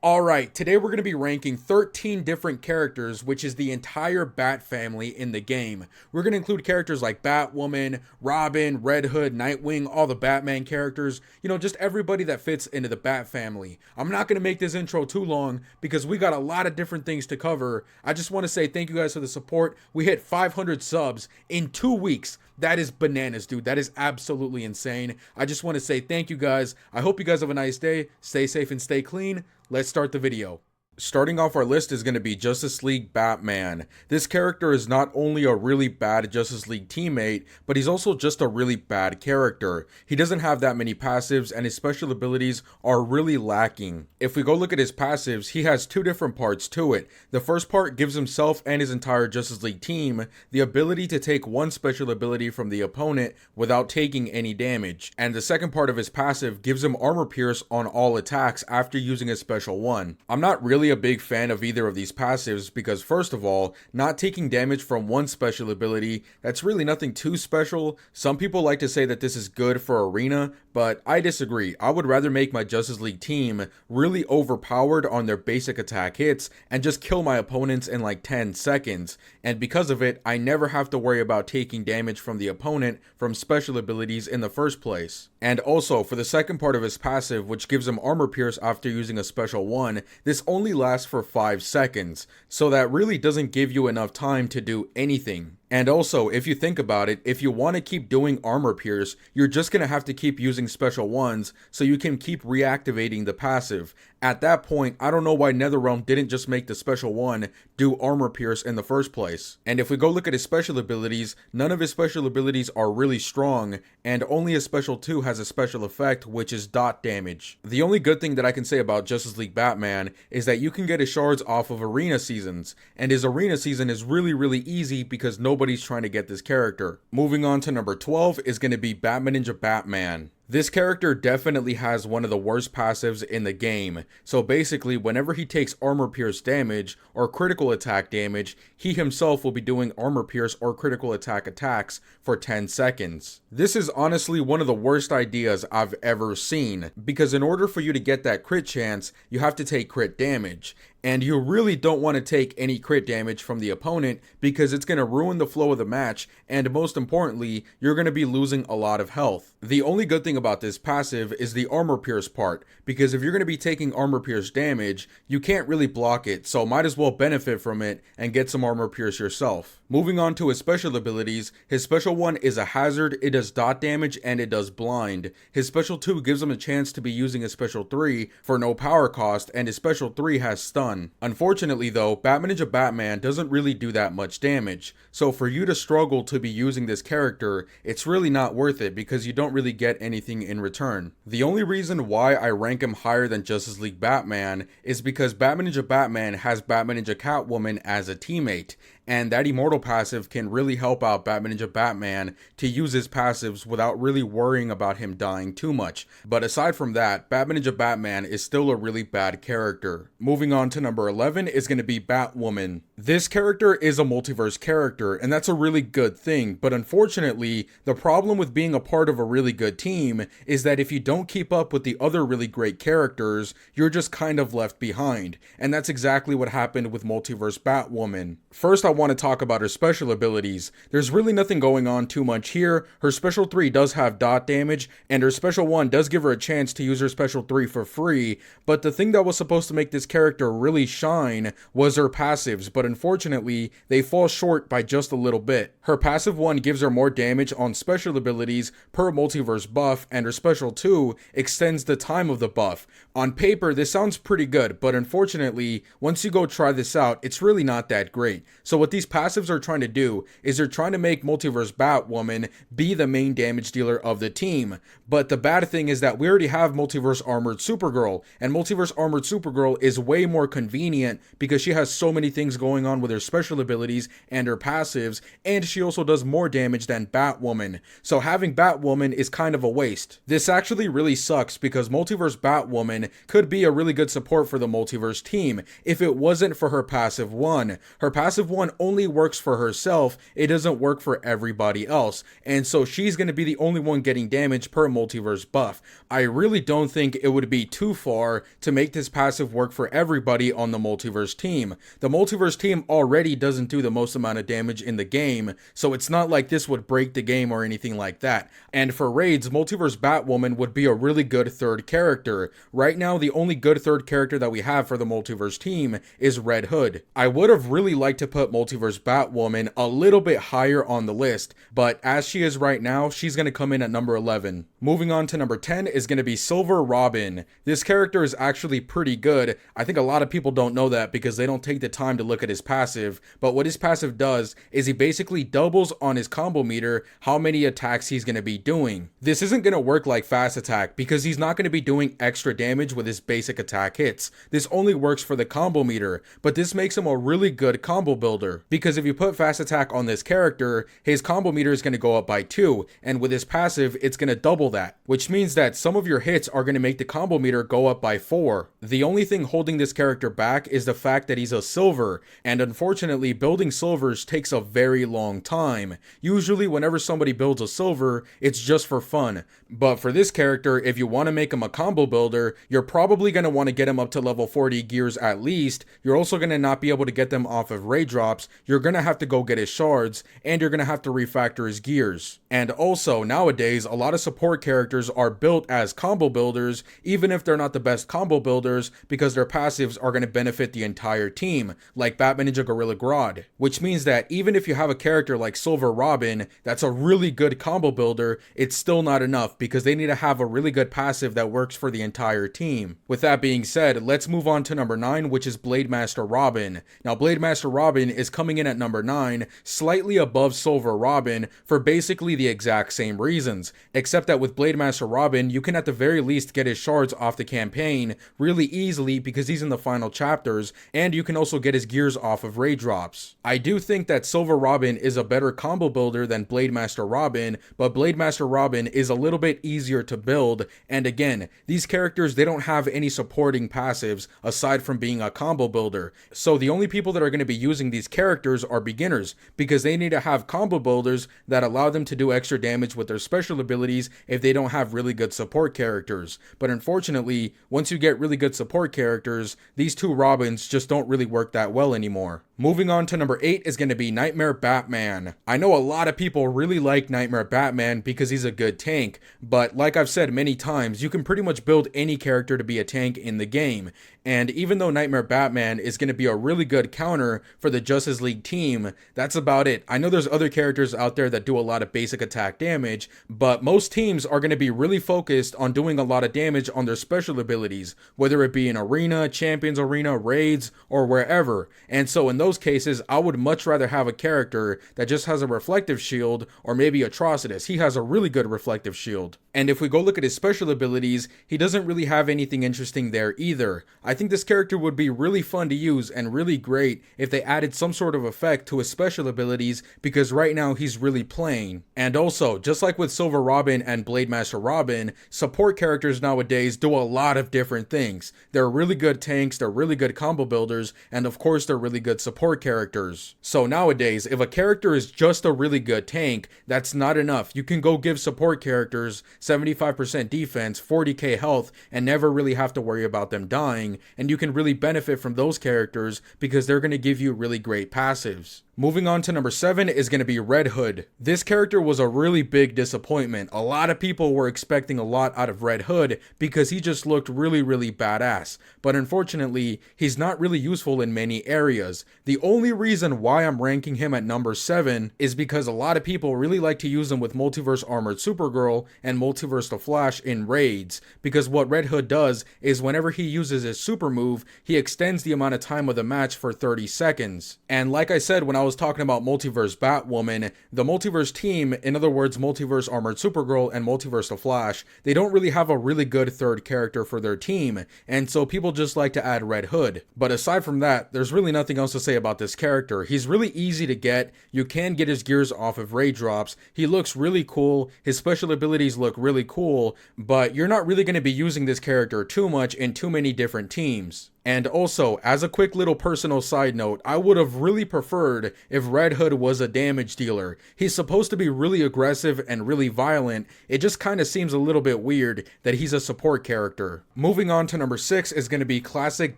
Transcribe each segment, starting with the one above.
Alright, today we're going to be ranking 13 different characters, which is the entire Bat family in the game. We're going to include characters like Batwoman, Robin, Red Hood, Nightwing, all the Batman characters, just everybody that fits into the Bat family. I'm not going to make this intro too long because we got a lot of different things to cover. I just want to say thank you guys for the support. We hit 500 subs in 2 weeks. That is bananas, dude. That is absolutely insane. I just want to say thank you guys. I hope you guys have a nice day. Stay safe and stay clean. Let's start the video. Starting off our list is going to be Justice League Batman. This character is not only a really bad Justice League teammate, but he's also just a really bad character. He doesn't have that many passives and his special abilities are really lacking. If we go look at his passives, he has two different parts to it. The first part gives himself and his entire Justice League team the ability to take one special ability from the opponent without taking any damage. And the second part of his passive gives him armor pierce on all attacks after using a special one. I'm not really a big fan of either of these passives because first of all, not taking damage from one special ability, that's really nothing too special. Some people like to say that this is good for arena, but I disagree. I would rather make my Justice League team really overpowered on their basic attack hits and just kill my opponents in like 10 seconds. And because of it, I never have to worry about taking damage from the opponent from special abilities in the first place. And also, for the second part of his passive, which gives him armor pierce after using a special one, this only lasts for 5 seconds, so that really doesn't give you enough time to do anything. And also, if you think about it, if you want to keep doing armor pierce, you're just going to have to keep using special ones so you can keep reactivating the passive. At that point, I don't know why NetherRealm didn't just make the special one do armor pierce in the first place. And if we go look at his special abilities, none of his special abilities are really strong, and only his special 2 has a special effect, which is dot damage. The only good thing that I can say about Justice League Batman is that you can get his shards off of arena seasons, and his arena season is really easy because nobody's trying to get this character. Moving on to number 12 is going to be Batman Ninja Batman. This character definitely has one of the worst passives in the game, so basically whenever he takes armor pierce damage or critical attack damage, he himself will be doing armor pierce or critical attack attacks for 10 seconds. This is honestly one of the worst ideas I've ever seen, because in order for you to get that crit chance, you have to take crit damage. And you really don't want to take any crit damage from the opponent because it's going to ruin the flow of the match, and most importantly, you're going to be losing a lot of health. The only good thing about this passive is the armor pierce part, because if you're going to be taking armor pierce damage, you can't really block it, so might as well benefit from it and get some armor pierce yourself. Moving on to his special abilities, his special 1 is a hazard, it does dot damage, and it does blind. His special 2 gives him a chance to be using his special 3 for no power cost, and his special 3 has stun. Unfortunately though, Batman Ninja Batman doesn't really do that much damage, so for you to struggle to be using this character, it's really not worth it because you don't really get anything in return. The only reason why I rank him higher than Justice League Batman is because Batman Ninja Batman has Batman Ninja Catwoman as a teammate, and that immortal passive can really help out Batman Ninja Batman to use his passives without really worrying about him dying too much. But aside from that, Batman Ninja Batman is still a really bad character. Moving on to number 11 is going to be Batwoman. This character is a multiverse character, and that's a really good thing, but unfortunately, the problem with being a part of a really good team is that if you don't keep up with the other really great characters, you're just kind of left behind, and that's exactly what happened with Multiverse Batwoman. First, I want to talk about her special abilities. There's really nothing going on too much here. Her special 3 does have dot damage, and her special 1 does give her a chance to use her special 3 for free, but the thing that was supposed to make this character really shine was her passives, but unfortunately, they fall short by just a little bit. Her passive 1 gives her more damage on special abilities per multiverse buff, and her special 2 extends the time of the buff. On paper, this sounds pretty good, but unfortunately, once you go try this out, it's really not that great. So what these passives are trying to do is they're trying to make Multiverse Batwoman be the main damage dealer of the team. But the bad thing is that we already have Multiverse Armored Supergirl, and Multiverse Armored Supergirl is way more convenient because she has so many things going on with her special abilities and her passives, and she also does more damage than Batwoman. So having Batwoman is kind of a waste. This actually really sucks because Multiverse Batwoman could be a really good support for the Multiverse team if it wasn't for her passive 1. Her passive 1 only works for herself, it doesn't work for everybody else. And so she's going to be the only one getting damage per multiverse buff. I really don't think it would be too far to make this passive work for everybody on the multiverse team. The multiverse team already doesn't do the most amount of damage in the game, so it's not like this would break the game or anything like that. And for raids, multiverse Batwoman would be a really good third character. Right now, the only good third character that we have for the multiverse team is Red Hood. I would have really liked to put multiverse Batwoman a little bit higher on the list, but as she is right now, she's going to come in at number 11. Moving on to number 10 is going to be Silver Robin. This character is actually pretty good. I think a lot of people don't know that because they don't take the time to look at his passive, but what his passive does is he basically doubles on his combo meter how many attacks he's going to be doing. This isn't going to work like fast attack because he's not going to be doing extra damage with his basic attack hits. This only works for the combo meter, but this makes him a really good combo builder because if you put fast attack on this character, his combo meter is going to go up by 2, and with his passive, it's going to double that, which means that some of your hits are going to make the combo meter go up by 4. The only thing holding this character back is the fact that he's a silver, and unfortunately, building silvers takes a very long time. Usually, whenever somebody builds a silver, it's just for fun. But for this character, if you want to make him a combo builder, you're probably going to want to get him up to level 40 gears at least. You're also going to not be able to get them off of raid drops. You're going to have to go get his shards, and you're going to have to refactor his gears. And also, nowadays, a lot of support characters are built as combo builders, even if they're not the best combo builders, because their passives are going to benefit the entire team, like Batman Ninja Gorilla Grodd. Which means that even if you have a character like Silver Robin that's a really good combo builder, it's still not enough because they need to have a really good passive that works for the entire team. With that being said, let's move on to number 9, which is Blademaster Robin. Now, Blademaster Robin is coming in at number 9, slightly above Silver Robin for basically the exact same reasons, except that with Blademaster Robin, you can at the very least get his shards off the campaign really easily because he's in the final chapters, and you can also get his gears off of raid drops. I do think that Silver Robin is a better combo builder than Blademaster Robin, but Blademaster Robin is a little bit easier to build, and again, these characters, they don't have any supporting passives aside from being a combo builder, so the only people that are going to be using these characters are beginners, because they need to have combo builders that allow them to do extra damage with their special abilities if they don't have really good support characters. But unfortunately, once you get really good support characters, these two Robins just don't really work that well anymore. Moving on to number 8 is going to be Nightmare Batman. I know a lot of people really like Nightmare Batman because he's a good tank, but like I've said many times, you can pretty much build any character to be a tank in the game. And even though Nightmare Batman is going to be a really good counter for the Justice League team, that's about it. I know there's other characters out there that do a lot of basic attack damage, but most teams are going to be really focused on doing a lot of damage on their special abilities, whether it be in Arena, Champions Arena, Raids, or wherever. And so in those cases, I would much rather have a character that just has a reflective shield, or maybe Atrocitus. He has a really good reflective shield. And if we go look at his special abilities, he doesn't really have anything interesting there either. I think this character would be really fun to use and really great if they added some sort of effect to his special abilities, because right now he's really plain. And also, just like with Silver Robin and Blademaster Robin, support characters nowadays do a lot of different things. They're really good tanks, they're really good combo builders, and of course they're really good support characters. So nowadays, if a character is just a really good tank, that's not enough. You can go give support characters 75% defense, 40k health, and never really have to worry about them dying, and you can really benefit from those characters because they're going to give you really great passives. Moving on to number 7 is going to be Red Hood. This character was a really big disappointment. A lot of people were expecting a lot out of Red Hood because he just looked really badass. But unfortunately, he's not really useful in many areas. The only reason why I'm ranking him at number 7 is because a lot of people really like to use him with Multiverse Armored Supergirl and Multiverse The Flash in raids. Because what Red Hood does is whenever he uses his super move, he extends the amount of time of the match for 30 seconds. And like I said when I was talking about Multiverse Batwoman, the Multiverse team, in other words Multiverse Armored Supergirl and Multiverse The Flash, they don't really have a really good third character for their team, and so people just like to add Red Hood. But aside from that, there's really nothing else to say about this character. He's really easy to get, you can get his gears off of raid drops, he looks really cool, his special abilities look really cool, but you're not really going to be using this character too much in too many different teams. And also, as a quick little personal side note, I would have really preferred if Red Hood was a damage dealer. He's supposed to be really aggressive and really violent. It just kind of seems a little bit weird that he's a support character. Moving on to number 6 is going to be Classic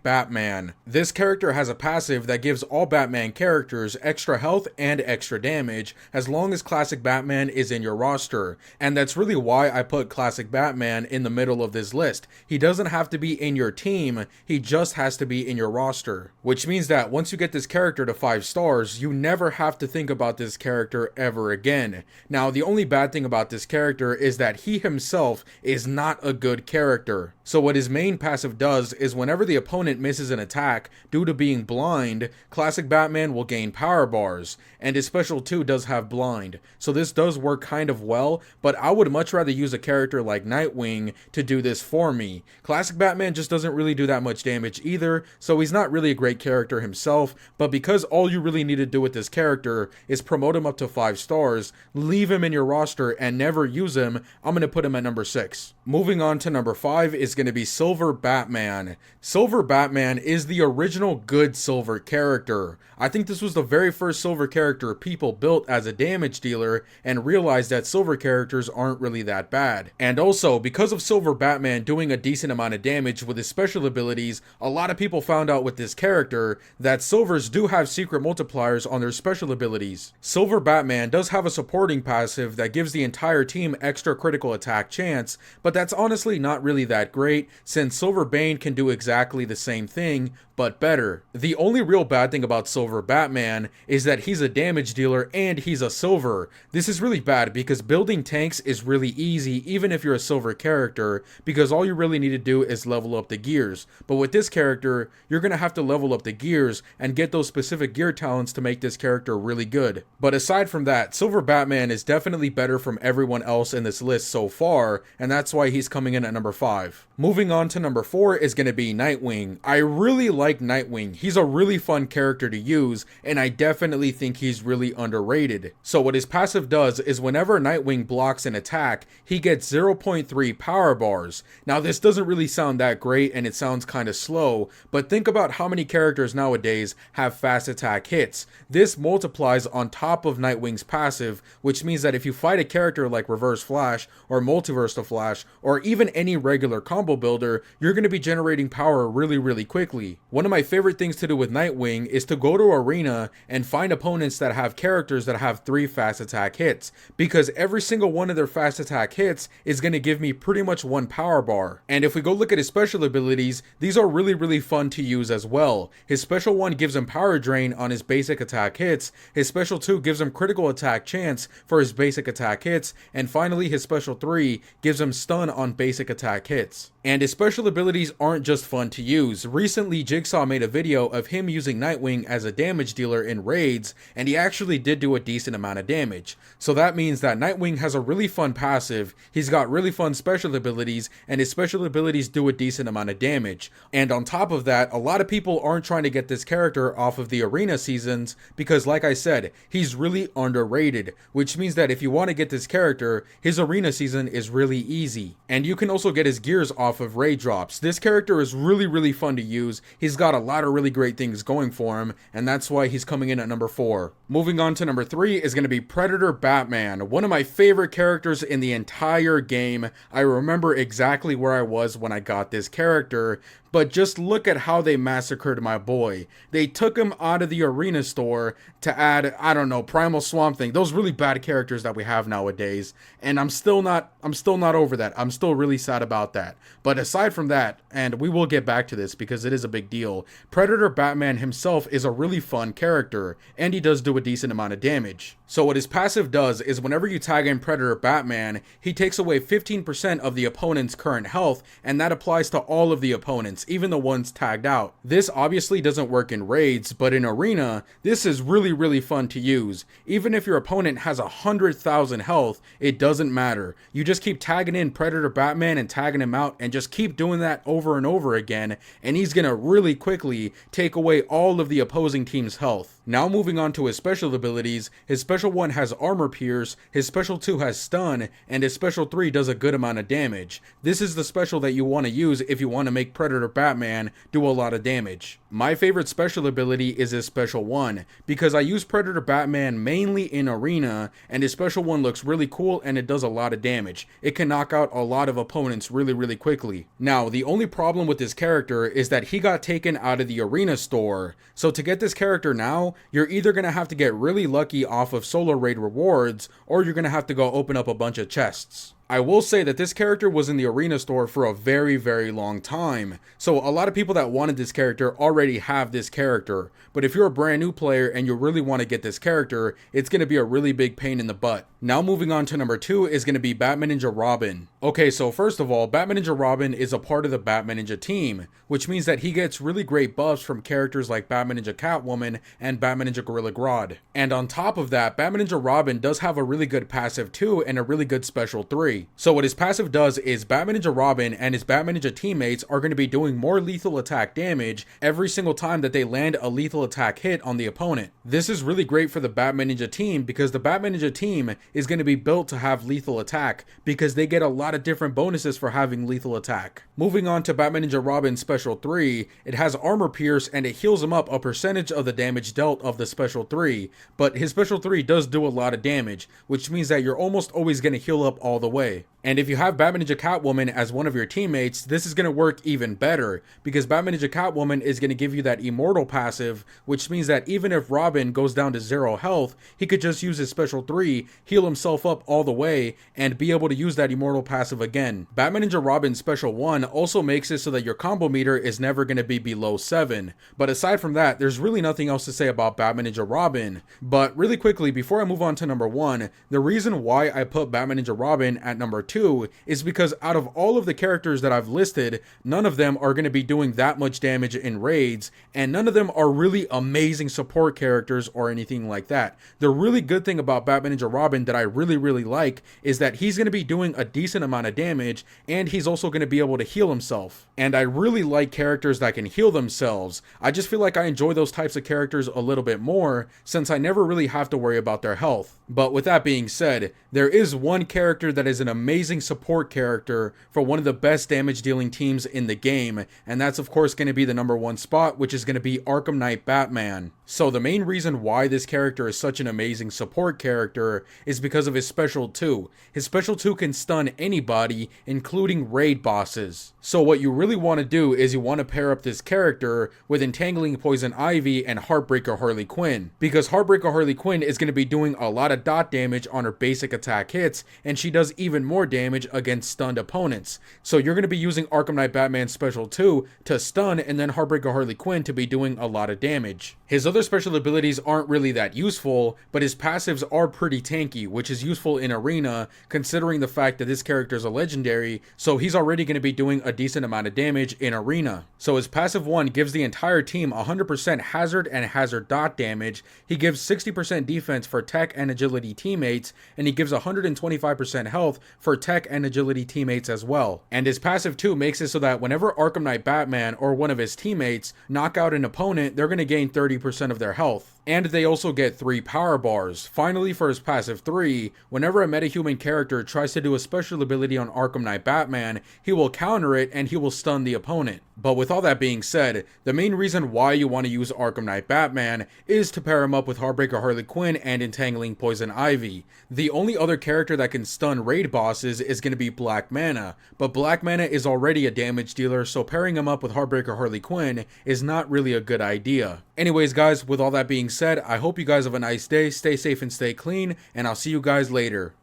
Batman. This character has a passive that gives all Batman characters extra health and extra damage as long as Classic Batman is in your roster. And that's really why I put Classic Batman in the middle of this list. He doesn't have to be in your team, he just has to be in your roster. Which means that once you get this character to 5 stars, you never have to think about this character ever again. Now, the only bad thing about this character is that he himself is not a good character. So what his main passive does is whenever the opponent misses an attack due to being blind, Classic Batman will gain power bars, and his special 2 does have blind. So this does work kind of well, but I would much rather use a character like Nightwing to do this for me. Classic Batman just doesn't really do that much damage either, so he's not really a great character himself, but because all you really need to do with this character is promote him up to 5 stars, leave him in your roster and never use him, I'm going to put him at number 6. Moving on to number 5 is going to be Silver Batman. Silver Batman is the original good Silver character. I think this was the very first Silver character people built as a damage dealer and realized that Silver characters aren't really that bad. And also, because of Silver Batman doing a decent amount of damage with his special abilities, a lot of people found out with this character that Silvers do have secret multipliers on their special abilities. Silver Batman does have a supporting passive that gives the entire team extra critical attack chance, but that's honestly not really that great since Silver Bane can do exactly the same thing, but better. The only real bad thing about Silver Batman is that he's a damage dealer and he's a silver. This is really bad because building tanks is really easy even if you're a silver character because all you really need to do is level up the gears. But with this character, you're going to have to level up the gears and get those specific gear talents to make this character really good. But aside from that, Silver Batman is definitely better from everyone else in this list so far, and that's why he's coming in at number 5. Moving on to number 4 is going to be Nightwing. I really like Nightwing. He's a really fun character to use, and I definitely think he's really underrated. So what his passive does is whenever Nightwing blocks an attack, he gets 0.3 power bars. Now this doesn't really sound that great and it sounds kind of slow, but think about how many characters nowadays have fast attack hits. This multiplies on top of Nightwing's passive, which means that if you fight a character like Reverse Flash or Multiverse to Flash or even any regular combo builder, you're going to be generating power really quickly. One of my favorite things to do with Nightwing is to go to Arena and find opponents that have characters that have 3 fast attack hits, because every single one of their fast attack hits is going to give me pretty much 1 power bar. And if we go look at his special abilities, these are really fun to use as well. His special 1 gives him power drain on his basic attack hits, his special 2 gives him critical attack chance for his basic attack hits, and finally his special 3 gives him stun on basic attack hits. And his special abilities aren't just fun to use. Recently, Jigsaw made a video of him using Nightwing as a damage dealer in raids, and he actually did do a decent amount of damage. So that means that Nightwing has a really fun passive, he's got really fun special abilities, and his special abilities do a decent amount of damage. And on top of that, a lot of people aren't trying to get this character off of the arena seasons because, like I said, he's really underrated, which means that if you want to get this character, his arena season is really easy. And you can also get his gears off of raid drops. This character is really fun to use. He's got a lot of really great things going for him, and that's why he's coming in at number 4. Moving on to number 3 is going to be Predator Batman, one of my favorite characters in the entire game. I remember exactly where I was when I got this character, but just look at how they massacred my boy. They took him out of the arena store to add, I don't know, Primal Swamp Thing, those really bad characters that we have nowadays, and I'm still not over that. I'm still really sad about that. But aside from that, and we will get back to this because it is a big deal, Predator Batman himself is a really fun character, and he does do a decent amount of damage. So what his passive does is whenever you tag in Predator Batman, he takes away 15% of the opponent's current health, and that applies to all of the opponents, even the ones tagged out. This obviously doesn't work in raids, but in arena, this is really fun to use. Even if your opponent has 100,000 health, it doesn't matter. You just keep tagging in Predator Predator Batman and tagging him out, and just keep doing that over and over again, and he's gonna really quickly take away all of the opposing team's health. Now moving on to his special abilities, his special 1 has Armor Pierce, his special 2 has Stun, and his special 3 does a good amount of damage. This is the special that you want to use if you want to make Predator Batman do a lot of damage. My favorite special ability is his special 1, because I use Predator Batman mainly in Arena, and his special 1 looks really cool and it does a lot of damage. It can knock out a lot of opponents really quickly. Now, the only problem with this character is that he got taken out of the Arena store, so to get this character now, you're either going to have to get really lucky off of solo raid rewards, or you're going to have to go open up a bunch of chests. I will say that this character was in the Arena store for a very long time, so a lot of people that wanted this character already have this character, but if you're a brand new player and you really want to get this character, it's going to be a really big pain in the butt. Now moving on to number 2 is going to be Batman Ninja Robin. Okay, so first of all, Batman Ninja Robin is a part of the Batman Ninja team, which means that he gets really great buffs from characters like Batman Ninja Catwoman and Batman Ninja Gorilla Grodd. And on top of that, Batman Ninja Robin does have a really good passive 2 and a really good special 3. So what his passive does is Batman Ninja Robin and his Batman Ninja teammates are going to be doing more lethal attack damage every single time that they land a lethal attack hit on the opponent. This is really great for the Batman Ninja team because the Batman Ninja team is going to be built to have lethal attack because they get a lot of different bonuses for having lethal attack. Moving on to Batman Ninja Robin's special 3, it has Armor Pierce and it heals him up a percentage of the damage dealt of the special 3, but his special 3 does do a lot of damage, which means that you're almost always going to heal up all the way. And if you have Batman Ninja Catwoman as one of your teammates, this is going to work even better, because Batman Ninja Catwoman is going to give you that immortal passive, which means that even if Robin goes down to 0 health, he could just use his special 3, heal himself up all the way, and be able to use that immortal passive again. Batman Ninja Robin's special 1 also makes it so that your combo meter is never going to be below 7, but aside from that, there's really nothing else to say about Batman Ninja Robin. But really quickly, before I move on to number 1, the reason why I put Batman Ninja Robin at number 2 is because out of all of the characters that I've listed, none of them are going to be doing that much damage in raids, and none of them are really amazing support characters or anything like that. The really good thing about Batman Ninja Robin that I really like is that he's going to be doing a decent amount of damage, and he's also going to be able to heal himself. And I really like characters that can heal themselves. I just feel like I enjoy those types of characters a little bit more, since I never really have to worry about their health. But with that being said, there is one character that is an amazing support character for one of the best damage dealing teams in the game, and that's of course going to be the number 1 spot, which is going to be Arkham Knight Batman. So the main reason why this character is such an amazing support character is because of his special 2. His special 2 can stun anybody, including raid bosses. So what you really want to do is you want to pair up this character with Entangling Poison Ivy and Heartbreaker Harley Quinn, because Heartbreaker Harley Quinn is going to be doing a lot of dot damage on her basic attack hits, and she does even more damage against stunned opponents. So you're going to be using Arkham Knight Batman's special 2 to stun, and then Heartbreaker Harley Quinn to be doing a lot of damage. His other special abilities aren't really that useful, but his passives are pretty tanky, which is useful in Arena considering the fact that this character is a legendary, so he's already going to be doing a decent amount of damage in Arena. So his passive 1 gives the entire team 100% hazard and hazard dot damage, he gives 60% defense for tech and agility teammates, and he gives 125% health for tech and agility teammates as well. And his passive 2 makes it so that whenever Arkham Knight Batman or one of his teammates knock out an opponent, they're going to gain 30% of their health. And they also get 3 power bars. Finally, for his passive 3, whenever a metahuman character tries to do a special ability on Arkham Knight Batman, he will counter it and he will stun the opponent. But with all that being said, the main reason why you want to use Arkham Knight Batman is to pair him up with Heartbreaker Harley Quinn and Entangling Poison Ivy. The only other character that can stun raid bosses is going to be Black Mana, but Black Mana is already a damage dealer, so pairing him up with Heartbreaker Harley Quinn is not really a good idea. Anyways guys, with all that being said, I hope you guys have a nice day, stay safe and stay clean, and I'll see you guys later.